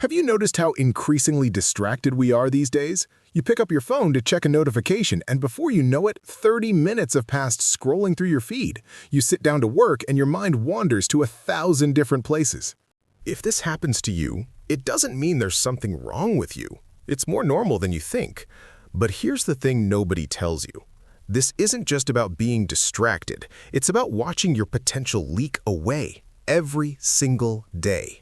Have you noticed how increasingly distracted we are these days? You pick up your phone to check a notification, and before you know it, 30 minutes have passed scrolling through your feed. You sit down to work, and your mind wanders to 1,000 different places. If this happens to you, it doesn't mean there's something wrong with you. It's more normal than you think. But here's the thing nobody tells you. This isn't just about being distracted. It's about watching your potential leak away every single day.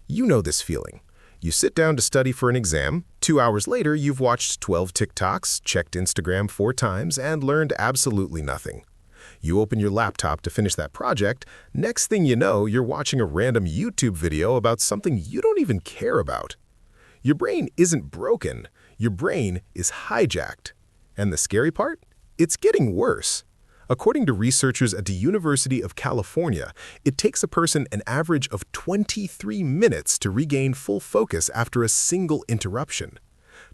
You know this feeling. You sit down to study for an exam. 2 hours later, you've watched 12 TikToks, checked Instagram 4 times, and learned absolutely nothing. You open your laptop to finish that project. Next thing you know, you're watching a random YouTube video about something you don't even care about. Your brain isn't broken. Your brain is hijacked. And the scary part? It's getting worse. According to researchers at the University of California, it takes a person an average of 23 minutes to regain full focus after a single interruption.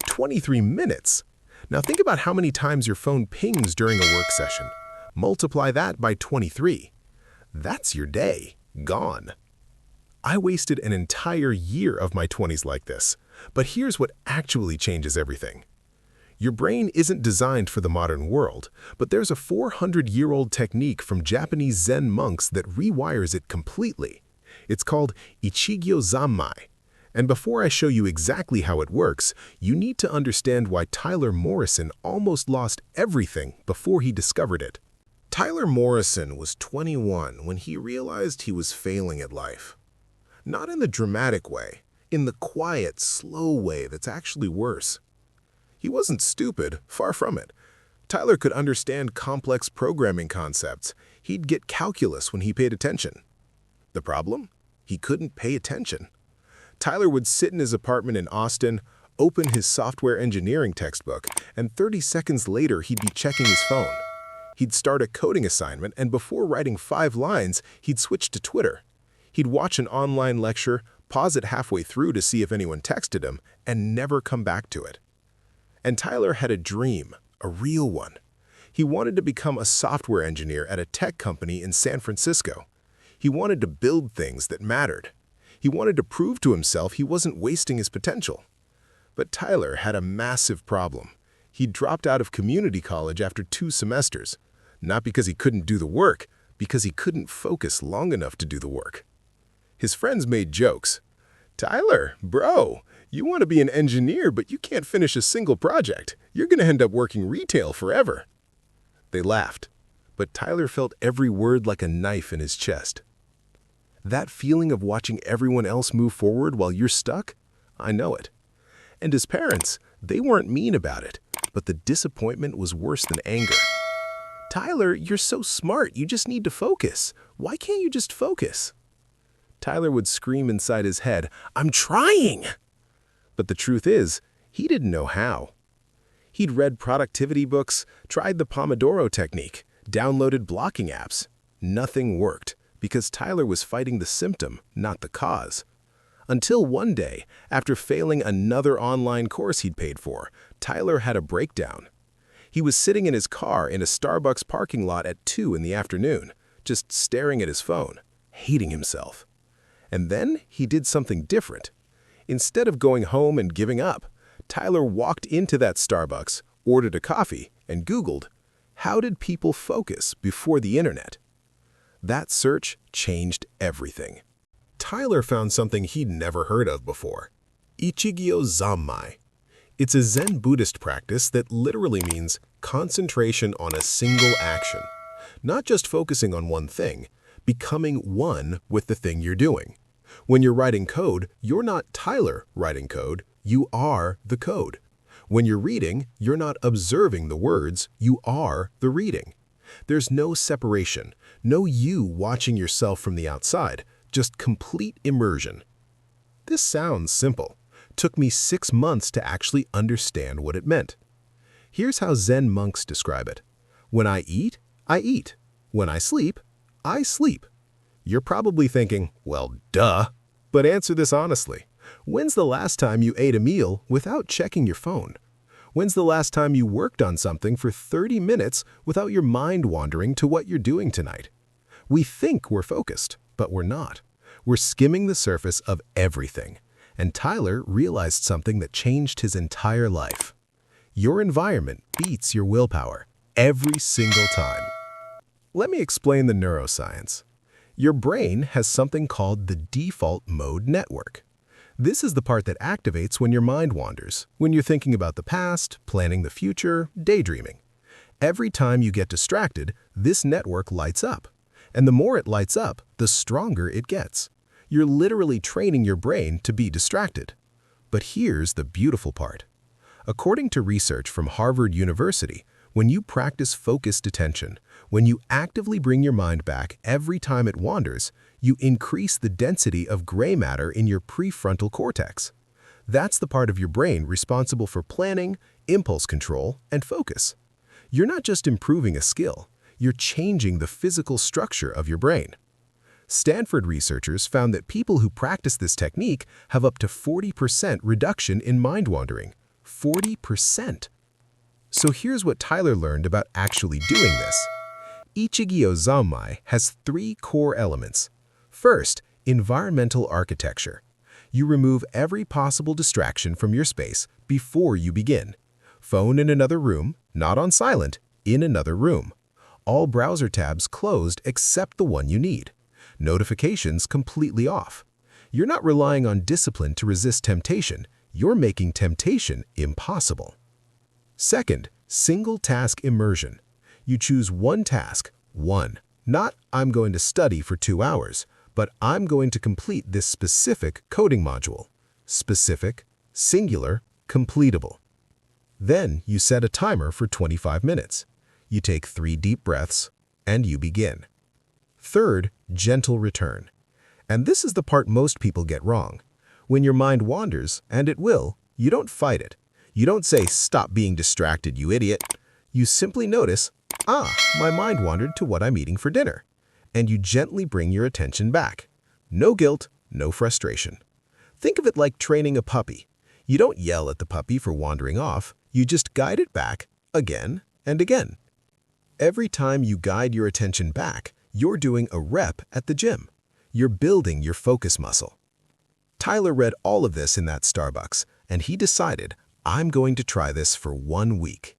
23 minutes! Now think about how many times your phone pings during a work session. Multiply that by 23. That's your day, gone. I wasted an entire year of my 20s like this. But here's what actually changes everything. Your brain isn't designed for the modern world, but there's a 400-year-old technique from Japanese Zen monks that rewires it completely. It's called Ichigyo Zammai. And before I show you exactly how it works, you need to understand why Tyler Morrison almost lost everything before he discovered it. Tyler Morrison was 21 when he realized he was failing at life. Not in the dramatic way, in the quiet, slow way that's actually worse. He wasn't stupid, far from it. Tyler could understand complex programming concepts. He'd get calculus when he paid attention. The problem? He couldn't pay attention. Tyler would sit in his apartment in Austin, open his software engineering textbook, and 30 seconds later he'd be checking his phone. He'd start a coding assignment, and before writing 5 lines, he'd switch to Twitter. He'd watch an online lecture, pause it halfway through to see if anyone texted him, and never come back to it. And Tyler had a dream, a real one. He wanted to become a software engineer at a tech company in San Francisco. He wanted to build things that mattered. He wanted to prove to himself he wasn't wasting his potential. But Tyler had a massive problem. He dropped out of community college after 2 semesters, not because he couldn't do the work, because he couldn't focus long enough to do the work. His friends made jokes. "Tyler, bro, you want to be an engineer, but you can't finish a single project. You're going to end up working retail forever." They laughed, but Tyler felt every word like a knife in his chest. That feeling of watching everyone else move forward while you're stuck? I know it. And his parents, they weren't mean about it, but the disappointment was worse than anger. "Tyler, you're so smart. You just need to focus. Why can't you just focus?" Tyler would scream inside his head, "I'm trying!" But the truth is, he didn't know how. He'd read productivity books, tried the Pomodoro technique, downloaded blocking apps. Nothing worked, because Tyler was fighting the symptom, not the cause. Until one day, after failing another online course he'd paid for, Tyler had a breakdown. He was sitting in his car in a Starbucks parking lot at 2 in the afternoon, just staring at his phone, hating himself. And then he did something different. Instead of going home and giving up, Tyler walked into that Starbucks, ordered a coffee, and Googled, "How did people focus before the internet?" That search changed everything. Tyler found something he'd never heard of before. Ichigyo Zammai. It's a Zen Buddhist practice that literally means concentration on a single action. Not just focusing on one thing, becoming one with the thing you're doing. When you're writing code, you're not Tyler writing code, you are the code. When you're reading, you're not observing the words, you are the reading. There's no separation, no you watching yourself from the outside, just complete immersion. This sounds simple. Took me 6 months to actually understand what it meant. Here's how Zen monks describe it. When I eat, I eat. When I sleep, I sleep. You're probably thinking, well, duh. But answer this honestly. When's the last time you ate a meal without checking your phone? When's the last time you worked on something for 30 minutes without your mind wandering to what you're doing tonight? We think we're focused, but we're not. We're skimming the surface of everything. And Tyler realized something that changed his entire life. Your environment beats your willpower every single time. Let me explain the neuroscience. Your brain has something called the default mode network. This is the part that activates when your mind wanders, when you're thinking about the past, planning the future, daydreaming. Every time you get distracted, this network lights up. And the more it lights up, the stronger it gets. You're literally training your brain to be distracted. But here's the beautiful part. According to research from Harvard University, when you practice focused attention, when you actively bring your mind back every time it wanders, you increase the density of gray matter in your prefrontal cortex. That's the part of your brain responsible for planning, impulse control, and focus. You're not just improving a skill, you're changing the physical structure of your brain. Stanford researchers found that people who practice this technique have up to 40% reduction in mind wandering. 40%. So here's what Tyler learned about actually doing this. Ichigyo Zammai has 3 core elements. First, environmental architecture. You remove every possible distraction from your space before you begin. Phone in another room, not on silent, in another room. All browser tabs closed except the one you need. Notifications completely off. You're not relying on discipline to resist temptation. You're making temptation impossible. Second, single-task immersion. You choose one task, not I'm going to study for 2 hours, but I'm going to complete this specific coding module. Specific, singular, completable. Then you set a timer for 25 minutes. You take 3 deep breaths, and you begin. Third, gentle return. And this is the part most people get wrong. When your mind wanders, and it will, you don't fight it. You don't say, "Stop being distracted, you idiot." You simply notice, my mind wandered to what I'm eating for dinner. And you gently bring your attention back. No guilt, no frustration. Think of it like training a puppy. You don't yell at the puppy for wandering off. You just guide it back again and again. Every time you guide your attention back, you're doing a rep at the gym. You're building your focus muscle. Tyler read all of this in that Starbucks, and he decided, I'm going to try this for 1 week.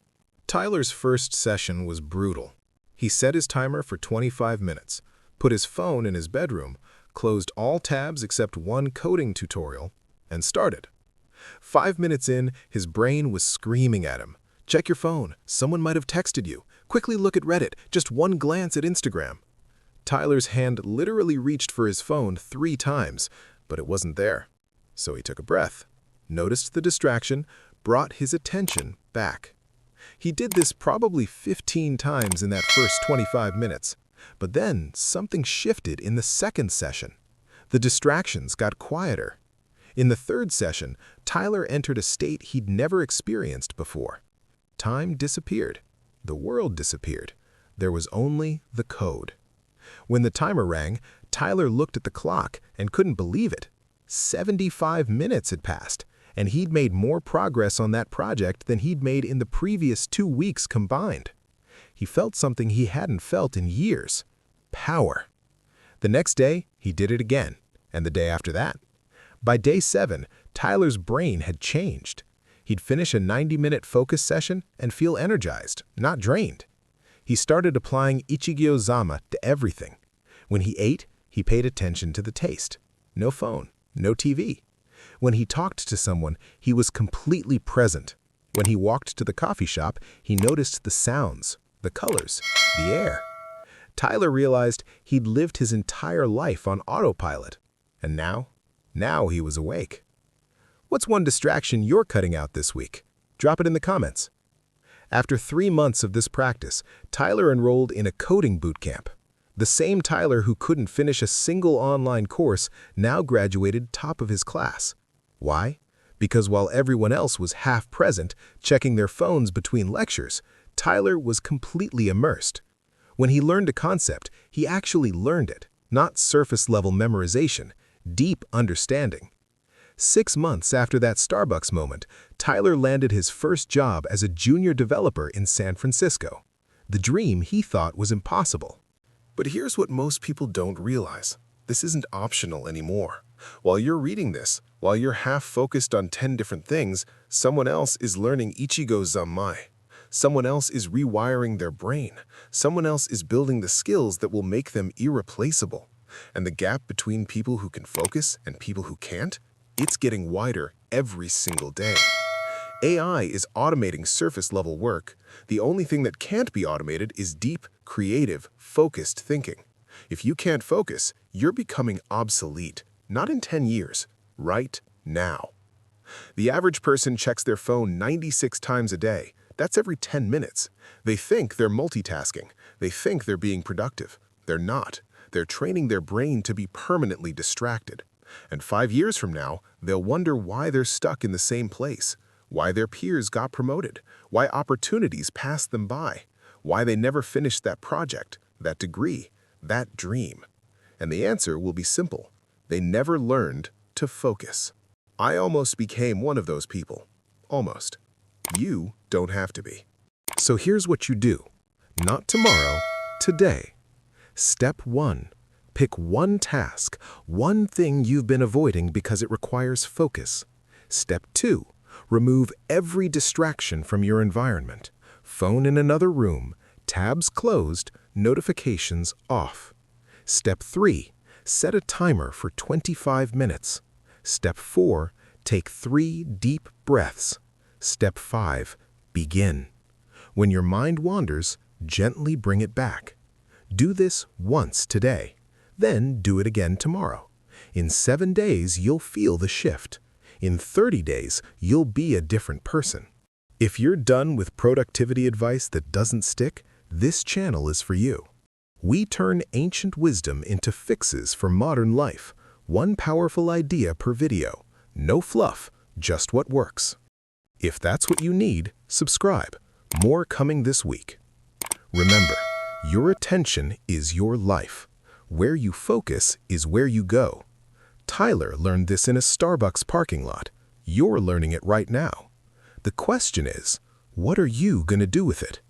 Tyler's first session was brutal. He set his timer for 25 minutes, put his phone in his bedroom, closed all tabs except one coding tutorial, and started. 5 minutes in, his brain was screaming at him. Check your phone. Someone might have texted you. Quickly look at Reddit. Just one glance at Instagram. Tyler's hand literally reached for his phone 3 times, but it wasn't there. So he took a breath, noticed the distraction, brought his attention back. He did this probably 15 times in that first 25 minutes. But then something shifted in the second session. The distractions got quieter. In the third session, Tyler entered a state he'd never experienced before. Time disappeared. The world disappeared. There was only the code. When the timer rang, Tyler looked at the clock and couldn't believe it. 75 minutes had passed, and he'd made more progress on that project than he'd made in the previous 2 weeks combined. He felt something he hadn't felt in years. Power. The next day, he did it again, and the day after that. By day 7, Tyler's brain had changed. He'd finish a 90-minute focus session and feel energized, not drained. He started applying Ichigyo Zammai to everything. When he ate, he paid attention to the taste. No phone, no TV. When he talked to someone, he was completely present. When he walked to the coffee shop, he noticed the sounds, the colors, the air. Tyler realized he'd lived his entire life on autopilot. And now he was awake. What's one distraction you're cutting out this week? Drop it in the comments. After 3 months of this practice, Tyler enrolled in a coding bootcamp. The same Tyler who couldn't finish a single online course now graduated top of his class. Why? Because while everyone else was half present, checking their phones between lectures, Tyler was completely immersed. When he learned a concept, he actually learned it, not surface-level memorization, deep understanding. 6 months after that Starbucks moment, Tyler landed his first job as a junior developer in San Francisco. The dream he thought was impossible. But here's what most people don't realize. This isn't optional anymore. While you're reading this, while you're half focused on 10 different things, someone else is learning Ichigyo Zammai. Someone else is rewiring their brain. Someone else is building the skills that will make them irreplaceable. And the gap between people who can focus and people who can't, it's getting wider every single day. AI is automating surface-level work. The only thing that can't be automated is deep, creative, focused thinking. If you can't focus, you're becoming obsolete, not in 10 years, right now. The average person checks their phone 96 times a day. That's every 10 minutes. They think they're multitasking. They think they're being productive. They're not. They're training their brain to be permanently distracted. And 5 years from now, they'll wonder why they're stuck in the same place, why their peers got promoted, why opportunities passed them by, why they never finished that project, that degree, that dream. And the answer will be simple. They never learned to focus. I almost became one of those people. Almost. You don't have to be. So here's what you do. Not tomorrow, today. Step 1. Pick one task, one thing you've been avoiding because it requires focus. Step 2. Remove every distraction from your environment. Phone in another room, tabs closed, notifications off. Step 3. Set a timer for 25 minutes. Step 4. Take 3 deep breaths. Step 5. Begin. When your mind wanders, gently bring it back. Do this once today. Then do it again tomorrow. In 7 days, you'll feel the shift. In 30 days, you'll be a different person. If you're done with productivity advice that doesn't stick, this channel is for you. We turn ancient wisdom into fixes for modern life. One powerful idea per video. No fluff, just what works. If that's what you need, subscribe. More coming this week. Remember, your attention is your life. Where you focus is where you go. Tyler learned this in a Starbucks parking lot. You're learning it right now. The question is, what are you going to do with it?